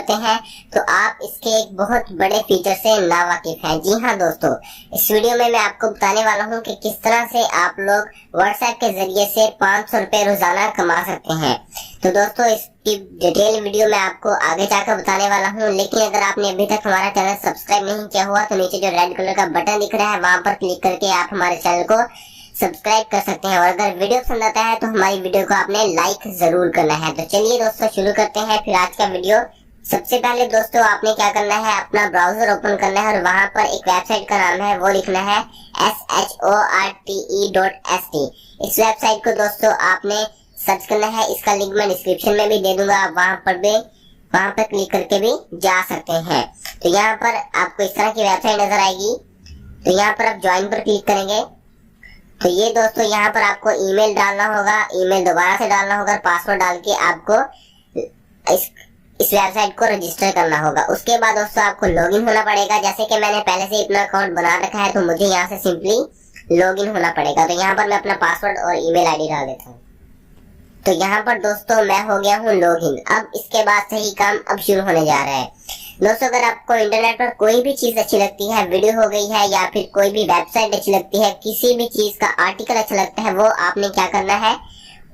करते हैं तो आप इसके एक बहुत बड़े फीचर से नावाकिफ हैं। जी हाँ दोस्तों, इस वीडियो में मैं आपको बताने वाला हूँ कि किस तरह से आप लोग व्हाट्सएप के जरिए से 500 रुपए रोजाना कमा सकते हैं। तो दोस्तों, इसकी डिटेल वीडियो मैं आपको आगे जाकर बताने वाला हूँ, लेकिन अगर आपने अभी तक हमारा चैनल सब्सक्राइब नहीं किया हुआ तो नीचे जो रेड कलर का बटन दिख रहा है वहां पर क्लिक करके आप हमारे चैनल को सब्सक्राइब कर सकते हैं। और अगर वीडियो पसंद आता है तो हमारी वीडियो को आपने लाइक जरूर करना है। तो चलिए दोस्तों, शुरू करते हैं फिर आज का वीडियो। सबसे पहले दोस्तों, आपने क्या करना है, अपना ब्राउजर ओपन करना है और वहां पर एक वेबसाइट का नाम है वो लिखना है shorte.st। इस वेबसाइट को दोस्तों आपने सर्च करना है। इसका लिंक मैं डिस्क्रिप्शन में भी दे दूंगा, आप वहां पर क्लिक करके भी जा सकते हैं। तो यहाँ पर आपको इस तरह की वेबसाइट नजर आएगी। तो यहाँ पर आप ज्वाइन पर क्लिक करेंगे। तो ये दोस्तों, यहाँ पर आपको ईमेल डालना होगा, ईमेल दोबारा से डालना होगा, पासवर्ड डाल के आपको इस वेबसाइट को रजिस्टर करना होगा। उसके बाद दोस्तों आपको लॉगिन होना पड़ेगा। जैसे कि मैंने पहले से अपना अकाउंट बना रखा है तो मुझे यहाँ से सिंपली लॉगिन होना पड़ेगा। तो यहाँ पर मैं अपना पासवर्ड और ईमेल आईडी डाल देता हूँ। तो यहाँ पर दोस्तों मैं हो गया हूँ लॉगिन। अब इसके बाद से ही काम अब शुरू होने जा रहा है। दोस्तों, अगर आपको इंटरनेट पर कोई भी चीज अच्छी लगती है, वीडियो हो गई है या फिर कोई भी वेबसाइट अच्छी लगती है, किसी भी चीज का आर्टिकल अच्छा लगता है, वो आपने क्या करना है,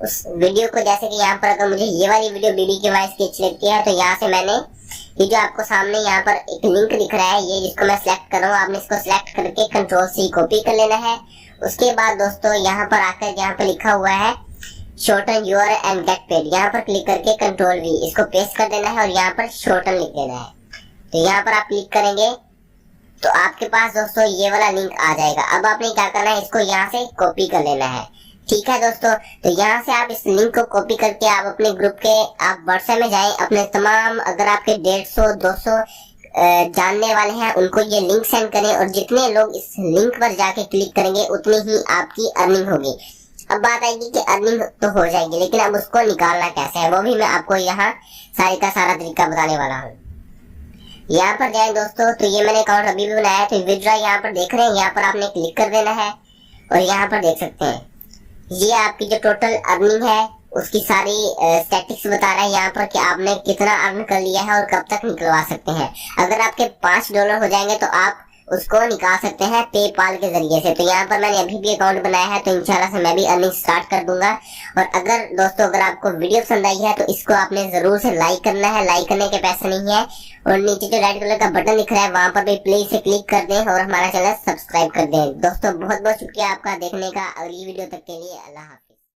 उस वीडियो को, जैसे कि यहाँ पर अगर मुझे ये वाली वीडियो बीबी के वॉइस की अच्छी लगती है तो यहाँ से मैंने ये जो आपको सामने यहाँ पर एक लिंक दिख रहा है, ये जिसको मैं सिलेक्ट कर रहा हूँ, आपने इसको सिलेक्ट करके Ctrl+C कॉपी कर लेना है। उसके बाद दोस्तों यहाँ पर आकर यहाँ पर लिखा हुआ है shorten URL and get paid, यहाँ पर क्लिक करके Ctrl+V इसको पेस्ट कर देना है और यहाँ पर शॉर्टन लिख देना है। तो यहाँ पर आप क्लिक करेंगे तो आपके पास दोस्तों ये वाला लिंक आ जाएगा। अब आपने क्या करना है, इसको यहाँ से कॉपी कर लेना है। ठीक है दोस्तों, तो यहाँ से आप इस लिंक को कॉपी करके आप अपने ग्रुप के आप व्हाट्सएप में जाएं, अपने तमाम अगर आपके 150-200 जानने वाले हैं उनको ये लिंक सेंड करें और जितने लोग इस लिंक पर जाके क्लिक करेंगे उतनी ही आपकी अर्निंग होगी। अब बात आएगी कि अर्निंग तो हो जाएगी, लेकिन अब उसको निकालना कैसे है वो भी मैं आपको यहाँ सारे का सारा तरीका बताने वाला हूँ। यहाँ पर जाए दोस्तों, तो ये मैंने अकाउंट अभी भी बनाया है। तो विड्रॉ यहाँ पर देख रहे हैं, यहाँ पर आपने क्लिक कर देना है और यहाँ पर देख सकते हैं ये आपकी जो टोटल अर्निंग है उसकी सारी स्टैटिस्टिक्स बता रहा है यहाँ पर कि आपने कितना अर्न कर लिया है और कब तक निकलवा सकते हैं। अगर आपके $5 हो जाएंगे तो आप उसको निकाल सकते हैं पेपाल के जरिए से। तो यहाँ पर मैंने अभी भी अकाउंट बनाया है, तो इंशाल्लाह से मैं भी अर्निंग स्टार्ट कर दूंगा। और अगर दोस्तों अगर आपको वीडियो पसंद आई है तो इसको आपने जरूर से लाइक करना है, लाइक करने के पैसे नहीं है। और नीचे जो रेड कलर का बटन दिख रहा है वहां पर भी प्लीज से क्लिक कर दें और हमारा चैनल सब्सक्राइब कर दें। दोस्तों बहुत बहुत शुक्रिया आपका देखने का। अगली वीडियो तक के लिए अल्लाह हाफ़िज़।